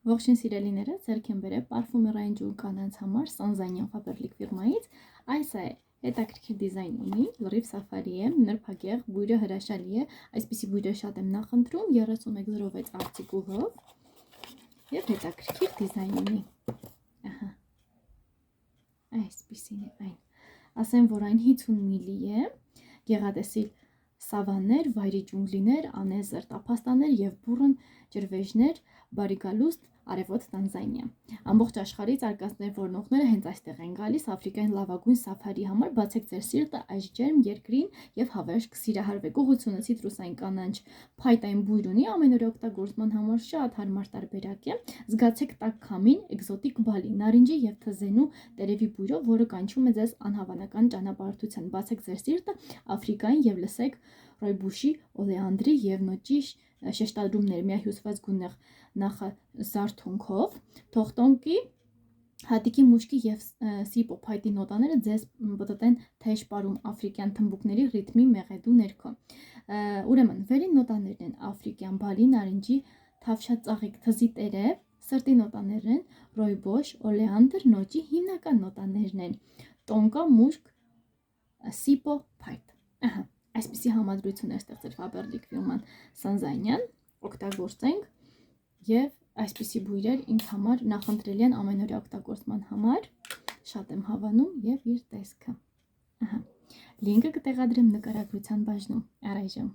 Ողջույն սիրելիները, ձեռք եմ բերել պարֆումերային ջուր կանանց համար Sanzanian Faberlic ֆիրմայից։ Այս է հետաքրքիր դիզայն ունի, լրիվ սաֆարի է, նրբագեղ, բույրը հրաշալի է, այսպիսի բույրը շատ եմ նախընտրում 3106 արծիվ ուղով եւ հետաքրքիր դիզայն ունի։ Ահա։ Այսպիսին է այն։ Ասեմ, որ այն 50 միլի է, գեղատեսիլ սավաններ, վայրի ջունգլիներ, անեզր տափաստաներ եւ բուռն ջրվեժներ, բարիգալուստ, արևոտ Տանզանիա։ Ամբողջ աշխարհից արկածներ որնողները հենց այստեղ են գալիս Աֆրիկային լավագույն սաֆարի համար, բացեք ձեր սիրտը այս ջերմ երկրին եւ հավերժ կսիրահարվեք։ Ուղղությունը ցիտրուսային կանաչ փայտային բույր ունի, ամենօրյա օգտագործման համար շատ հարմար տարբերակ է։ Զգացեք տաք քամին, էկզոտիկ բալի, նարինջի եւ թզենու տերևի բույրով, որը կանչում է ձեզ անհավանական ճանապարհորդության։ Բացեք ձեր սիրտը Աֆրիկային եւ լսեք ռոյբուշի, օլեանդրի եւ նոճի շեշտադրումներ միահյուսված գունեղ նախազարթունքով, թողտոնկի, հատիկի մուշկի եւ սիպո փայտի նոտաները ձեզ պտտեն թեժ պարում աֆրիկյան թմբուկների ռիթմի մեղեդու ներքո։ Ուրեմն վերին նոտաներն են աֆրիկյան բալի, նարինջի, թավշածաղիկ, թզի տերև, սրտի նոտաներն են ռոյբոշ, օլեանդր, նոճի, հիմնական նոտաներն են տոնկա, մուշկ, սիպո, փայտ։ Ահա, այսպիսի համադրություն է ստեղծել Faberlic ֆիրման Sanzanian, օգտագործենք եւ այսպիսի բույրեր ինձ համար նախընտրելի են ամենօրյա օգտագործման համար, շատ եմ հավանում եւ իր տեսքը։ Ահա, լինկը կտեղադրեմ նկարագրության բաժնում առայժմ։